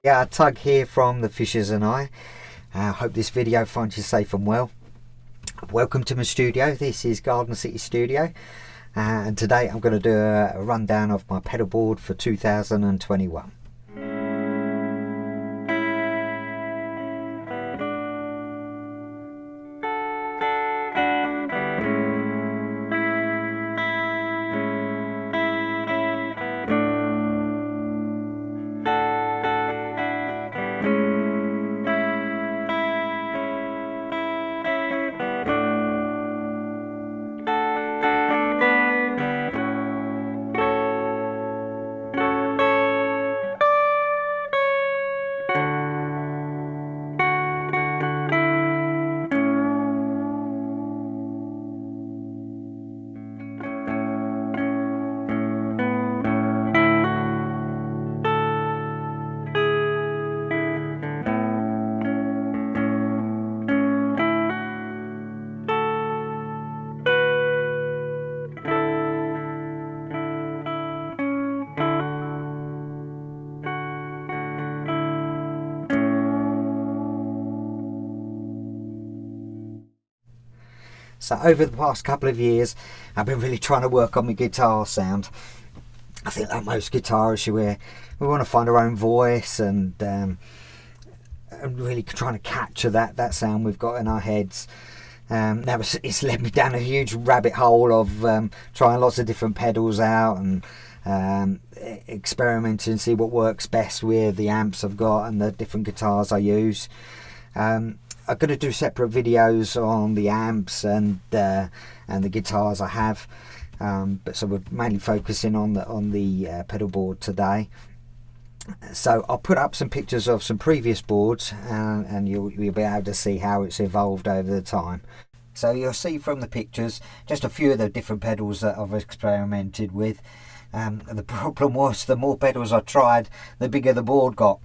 Yeah, Tug here from The Fishers and I. Hope this video finds you safe and well. Welcome to my studio. This is Garden City Studio, and today I'm going to do a rundown of my pedal board for 2021. So over the past couple of years, I've been really trying to work on my guitar sound. I think like most guitarists, we want to find our own voice and really trying to capture that sound we've got in our heads. Now it's led me down a huge rabbit hole of trying lots of different pedals out and experimenting, see what works best with the amps I've got and the different guitars I use. I'm going to do separate videos on the amps and the guitars I have, but so we're mainly focusing on the pedal board today. So I'll put up some pictures of some previous boards, and you'll be able to see how it's evolved over the time. So you'll see from the pictures just a few of the different pedals that I've experimented with. The problem was the more pedals I tried, the bigger the board got.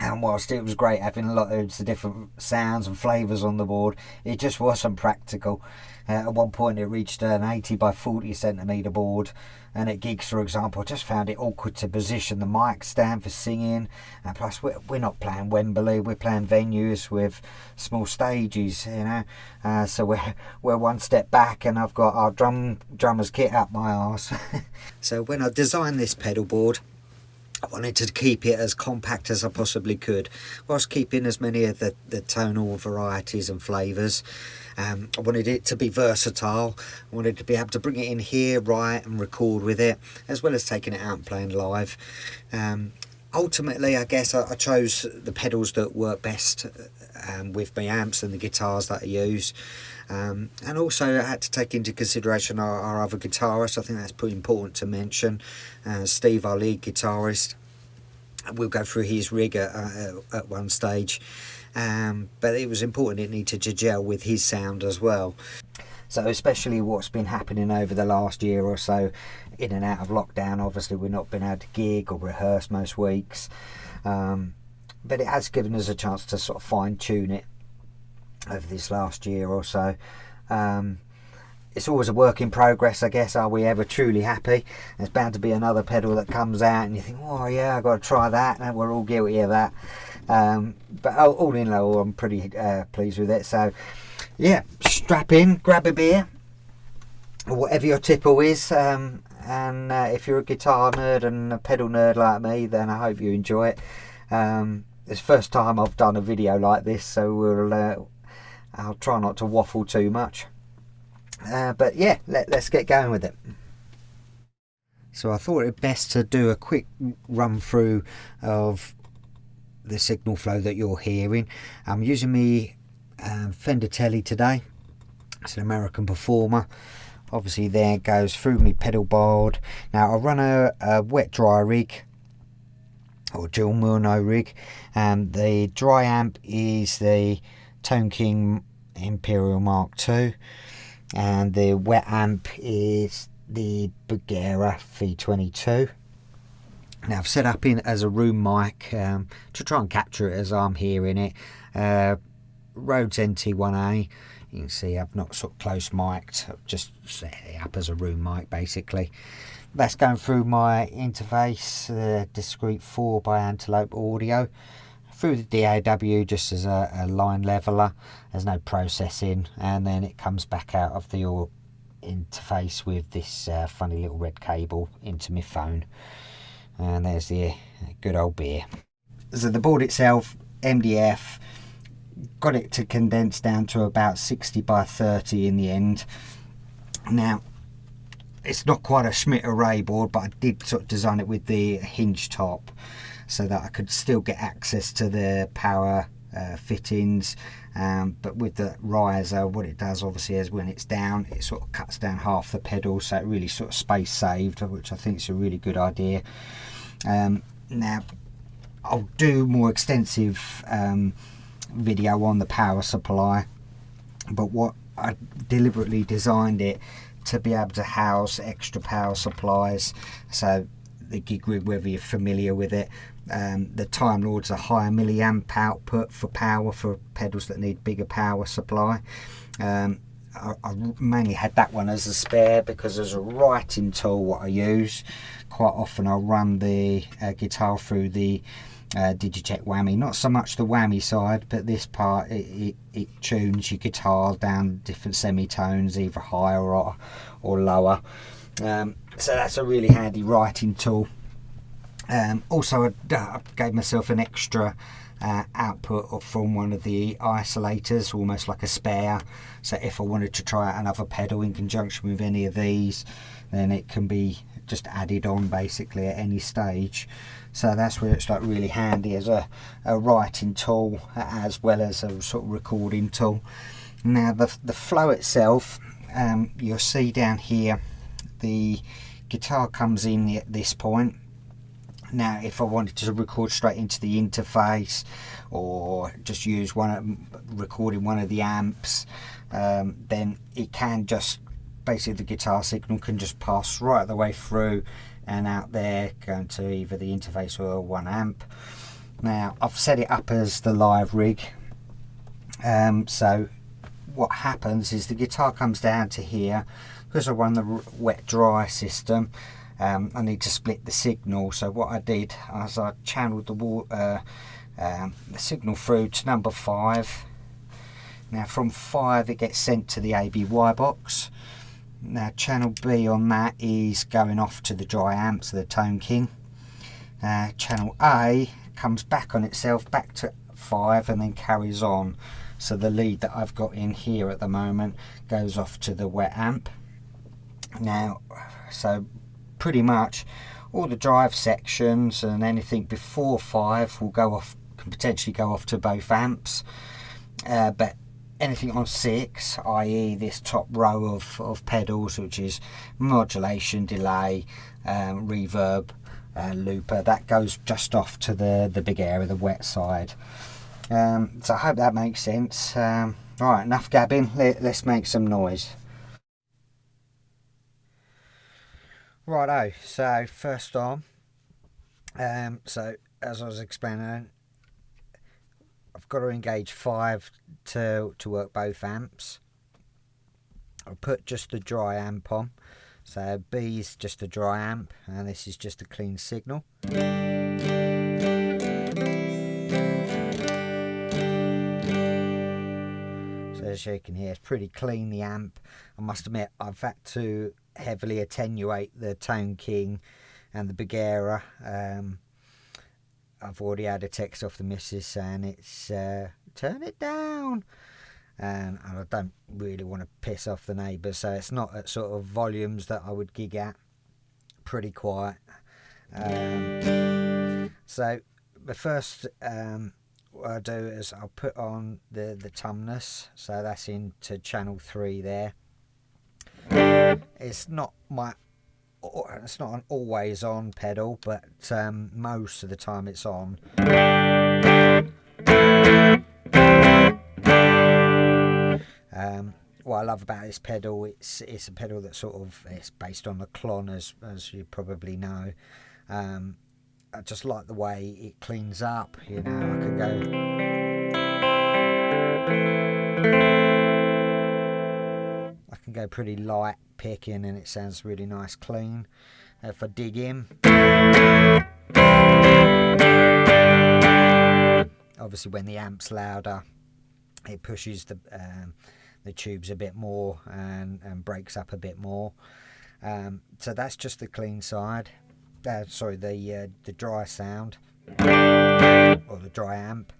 And whilst it was great having lots of different sounds and flavours on the board, it just wasn't practical. At one point it reached an 80 by 40 centimetre board, and at gigs, for example, I just found it awkward to position the mic stand for singing. And plus we're not playing Wembley, we're playing venues with small stages, you know. So we're one step back, and I've got our drummer's kit up my arse. So when I designed this pedal board, I wanted to keep it as compact as I possibly could, whilst keeping as many of the tonal varieties and flavours. I wanted it to be versatile. I wanted to be able to bring it in here, write and record with it, as well as taking it out and playing live. Ultimately, I guess I chose the pedals that work best with my amps and the guitars that I use. And also I had to take into consideration our other guitarists. I think that's pretty important to mention. Steve, our lead guitarist, we'll go through his rig at one stage, but it was important, it needed to gel with his sound as well. So especially what's been happening over the last year or so, in and out of lockdown, obviously we've not been able to gig or rehearse most weeks, but it has given us a chance to sort of fine tune it over this last year or so. It's always a work in progress, I guess. Are we ever truly happy? There's bound to be another pedal that comes out and you think, oh yeah, I've got to try that, and we're all guilty of that. But all in all, I'm pretty pleased with it. So yeah, strap in, grab a beer, or whatever your tipple is, and if you're a guitar nerd and a pedal nerd like me, then I hope you enjoy it. It's the first time I've done a video like this, so I'll try not to waffle too much. But yeah, let's get going with it. So I thought it best to do a quick run through of the signal flow that you're hearing. I'm using my Fender Tele today. It's an American Performer. Obviously there it goes through my pedal board. Now I run a wet dry rig, or dual mono rig. The dry amp is the Tone King Imperial Mark II, and the wet amp is the Bugera V22. Now I've set up in as a room mic to try and capture it as I'm hearing it. Rhodes NT1A. You can see I've not sort of close mic'd, I've just set it up as a room mic basically. that's going through my interface, the Discreet 4 by Antelope Audio, through the DAW just as a line leveler. There's no processing, and then it comes back out of the interface with this funny little red cable into my phone. And there's the good old beer. So the board itself, MDF, got it to condense down to about 60 by 30 in the end. Now, it's not quite a Schmidt array board, but I did sort of design it with the hinge top so that I could still get access to the power fittings, but with the riser, what it does obviously is when it's down, it sort of cuts down half the pedal, so it really sort of space saved, which I think is a really good idea. Now I'll do more extensive video on the power supply, but what I deliberately designed it to be able to house extra power supplies. So the gig rig, whether you're familiar with it, the Time Lord's a higher milliamp output for power for pedals that need bigger power supply. I mainly had that one as a spare because as a writing tool what I use, quite often I'll run the guitar through the Digitech whammy, not so much the whammy side, but this part it tunes your guitar down different semitones, either higher or lower, so that's a really handy writing tool. Also I gave myself an extra output from one of the isolators, almost like a spare, so if I wanted to try out another pedal in conjunction with any of these, then it can be just added on basically at any stage. So that's where it's like really handy as a writing tool as well as a sort of recording tool. Now the flow itself, you'll see down here the guitar comes in at this point. Now if I wanted to record straight into the interface or just use recording one of the amps, then it can just basically the guitar signal can just pass right the way through and out there, going to either the interface or one amp. Now I've set it up as the live rig, so what happens is the guitar comes down to here. Because I run the wet dry system, I need to split the signal, so what I did is I channeled the signal through to number 5. Now from 5 it gets sent to the ABY box. Now channel B on that is going off to the dry amp, so the Tone King. Channel A comes back on itself, back to 5, and then carries on. So the lead that I've got in here at the moment goes off to the wet amp. Now, so pretty much all the drive sections and anything before 5 will go off, can potentially go off to both amps, but anything on 6, i.e. this top row of pedals, which is modulation, delay, reverb, looper, that goes just off to the big area, the wet side. So I hope that makes sense. Alright, enough gabbing, let's make some noise. Righto, so first on, so as I was explaining, I've got to engage 5 to work both amps. I'll put just the dry amp on, so B is just a dry amp and this is just a clean signal. So as you can hear, it's pretty clean, the amp. I must admit I've had to heavily attenuate the Tone King and the Bugera. I've already had a text off the missus saying it's turn it down, and I don't really want to piss off the neighbours, so it's not at sort of volumes that I would gig at. Pretty quiet. So the first what I'll do is I'll put on the Tumnus, so that's into channel 3 there. It's not an always on pedal, but most of the time it's on. What I love about this pedal, it's a pedal that sort of, it's based on the Klon, as you probably know. I just like the way it cleans up, you know. I can go pretty light picking and it sounds really nice clean. for digging. Obviously when the amp's louder, it pushes the tubes a bit more and breaks up a bit more. So that's just the clean side. Sorry, the dry sound, or the dry amp.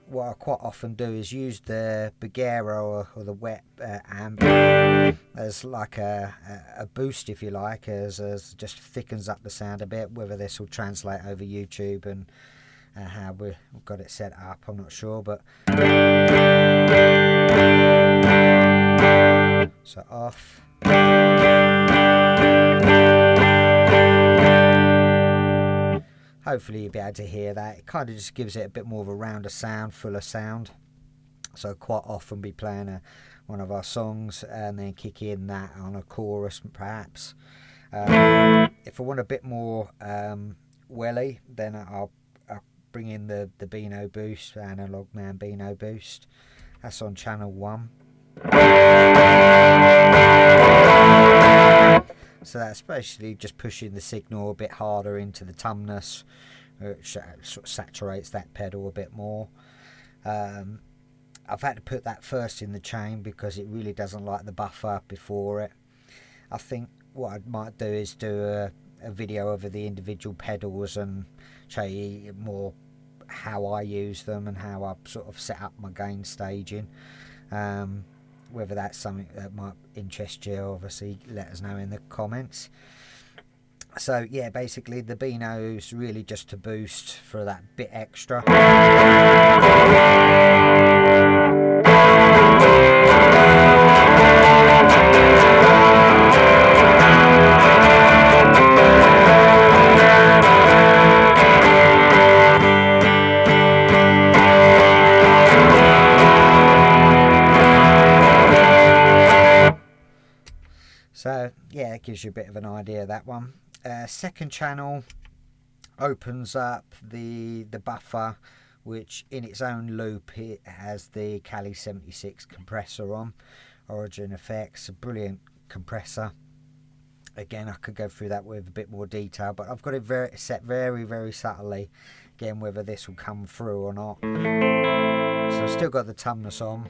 What I quite often do is use the Bugera or the wet amp as like a boost, if you like, as just thickens up the sound a bit. Whether this will translate over YouTube and how we've got it set up, I'm not sure, but so off. Hopefully you'll be able to hear that. It kind of just gives it a bit more of a rounder sound, fuller sound. So quite often be playing one of our songs and then kick in that on a chorus perhaps. If I want a bit more welly, then I'll bring in the Beano boost, Analog.man Beano boost. That's on channel 1. So that's basically just pushing the signal a bit harder into the Tumnus, which sort of saturates that pedal a bit more. I've had to put that first in the chain because it really doesn't like the buffer before it. I think what I might do is do a video over the individual pedals and show you more how I use them and how I sort of set up my gain staging. Whether that's something that might interest you, obviously let us know in the comments. So yeah, basically the Beano's really just to boost for that bit extra. So yeah, it gives you a bit of an idea of that one. Second channel opens up the buffer, which in its own loop it has the Cali 76 compressor on. Origin Effects, a brilliant compressor. Again, I could go through that with a bit more detail, but I've got it set very, very subtly. Again, whether this will come through or not. So I've still got the Tumnus on.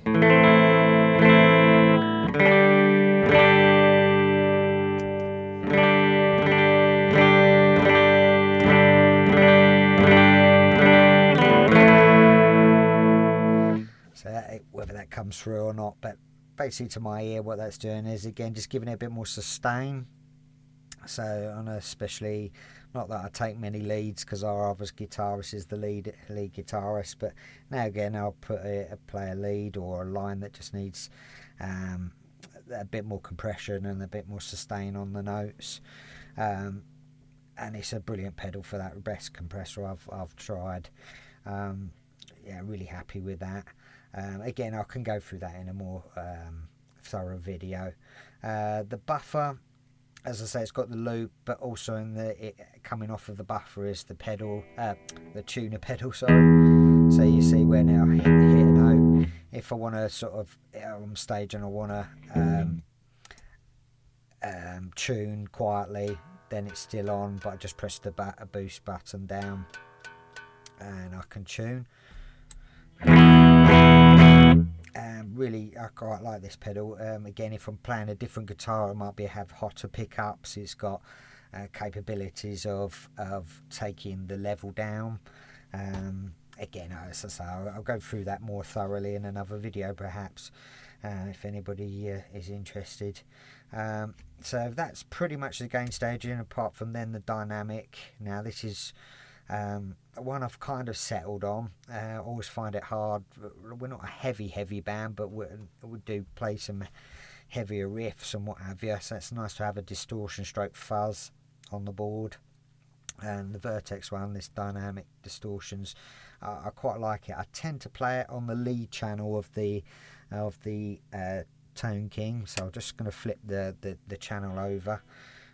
Whether that comes through or not, but basically to my ear what that's doing is again just giving it a bit more sustain. So on especially, not that I take many leads because our other guitarist is the lead guitarist, but now again I'll play a lead or a line that just needs a bit more compression and a bit more sustain on the notes, and it's a brilliant pedal for that. Best compressor I've tried. Yeah, really happy with that. Again, I can go through that in a more thorough video. The buffer, as I say, it's got the loop, but also coming off of the buffer is the pedal, the tuner pedal, sorry. So you see where now I hit a note. If I want to sort of on stage and I want to tune quietly, then it's still on, but I just press the boost button down and I can tune. Really, I quite like this pedal. Again, if I'm playing a different guitar, it might have hotter pickups. It's got capabilities of taking the level down. Again, as I say, I'll go through that more thoroughly in another video, perhaps, if anybody is interested. So that's pretty much the gain staging. Apart from then the dynamic. Now this is one I've kind of settled on. I always find it hard. We're not a heavy band, but we do play some heavier riffs and what have you, so it's nice to have a distortion stroke fuzz on the board. And the Vertex one, this dynamic distortions, I quite like it. I tend to play it on the lead channel of the Tone King, so I'm just going to flip the channel over.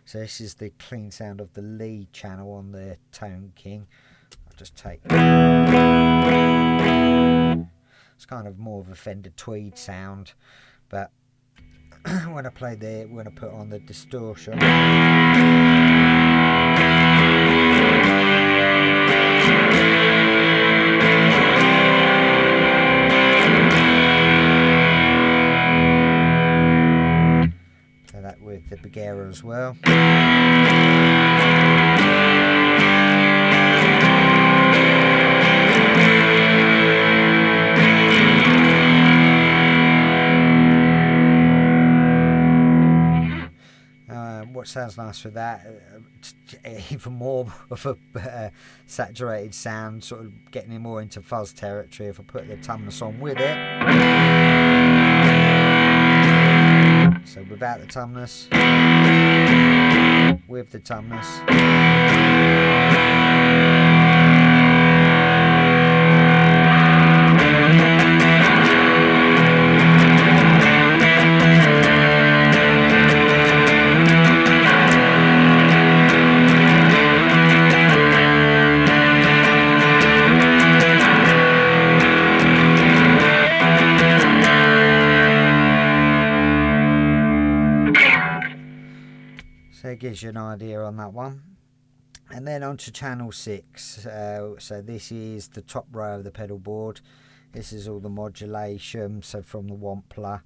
So this is the clean sound of the lead channel on the Tone King. I'll just take, it's kind of more of a Fender tweed sound, but when I put on the distortion, sounds nice with that. Even more of a saturated sound, sort of getting it more into fuzz territory. If I put the Tumnus on with it, so without the Tumnus, with the Tumnus. So it gives you an idea on that one. And then on to channel 6. So this is the top row of the pedal board. This is all the modulation, so from the Wampler.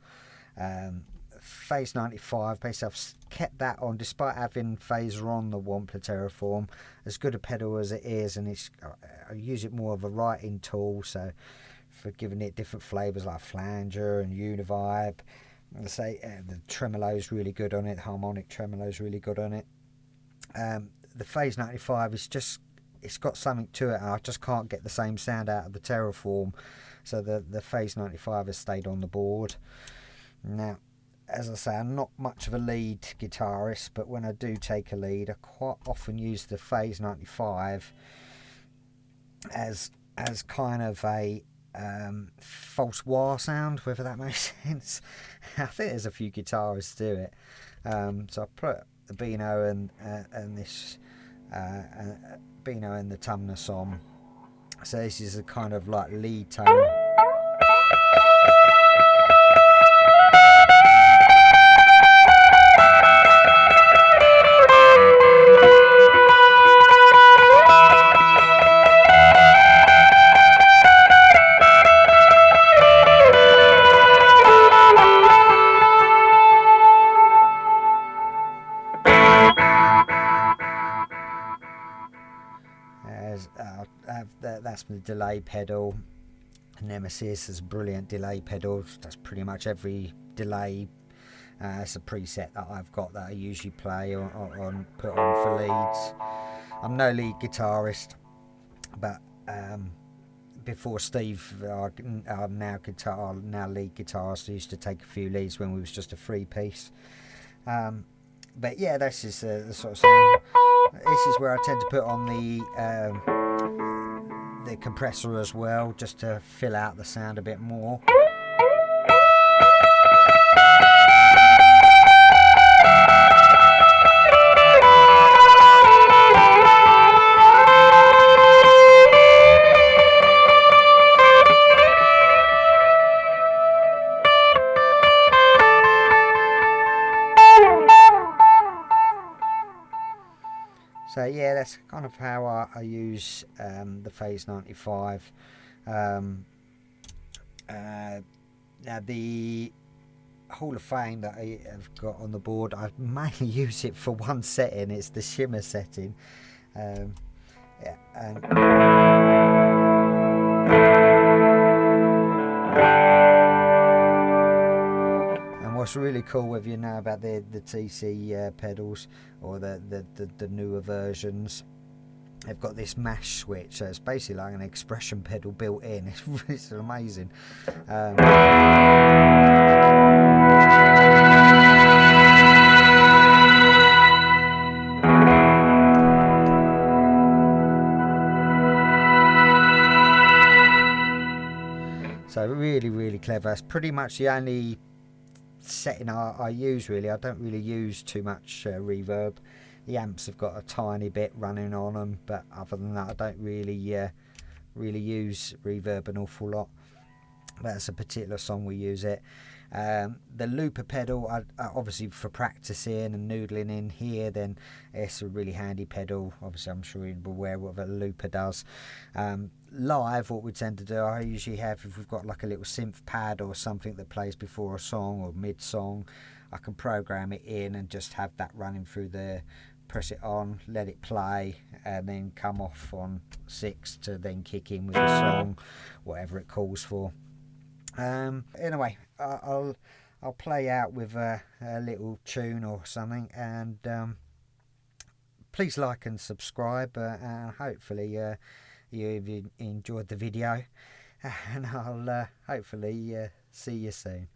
Phase 95, basically I've kept that on despite having phaser on the Wampler Terraform. As good a pedal as it is, and I use it more of a writing tool, so for giving it different flavours like flanger and univibe. I say the tremolo is really good on it, the harmonic tremolo is really good on it. The Phase 95 is just, it's got something to it. I just can't get the same sound out of the Terraform, so the Phase 95 has stayed on the board. Now, as I say, I'm not much of a lead guitarist, but when I do take a lead, I quite often use the Phase 95 as kind of a false wah sound, whether that makes sense. I think there's a few guitarists do it. So I put the Beano and this Beano and the Tumnus on. So this is a kind of like lead tone. That's the delay pedal. Nemesis is a brilliant delay pedal. That's pretty much every delay. It's a preset that I've got that I usually play on put on for leads. I'm no lead guitarist, but before Steve, our now lead guitarist, used to take a few leads when we was just a 3-piece. But yeah, this is the sort of sound. This is where I tend to put on the compressor as well, just to fill out the sound a bit more. So yeah, that's kind of how I use the Phase 95. Now the Hall of Fame that I have got on the board, I mainly use it for one setting. It's the shimmer setting. Yeah, and what's really cool, whether you know about the TC pedals or the newer versions, they've got this mash switch, so it's basically like an expression pedal built in. It's amazing. So really clever. It's pretty much the only setting I use, really. I don't really use too much reverb. The amps have got a tiny bit running on them, but other than that I don't really use reverb an awful lot. That's a particular song we use it. The looper pedal, obviously for practicing and noodling in here, then it's a really handy pedal. Obviously I'm sure you're aware what a looper does. Live, what we tend to do, I usually have, if we've got like a little synth pad or something that plays before a song or mid song, I can program it in and just have that running through there, press it on, let it play, and then come off on 6 to then kick in with the song, whatever it calls for. Anyway, I'll I'll play out with a little tune or something, and please like and subscribe, and hopefully you've enjoyed the video, and I'll hopefully see you soon.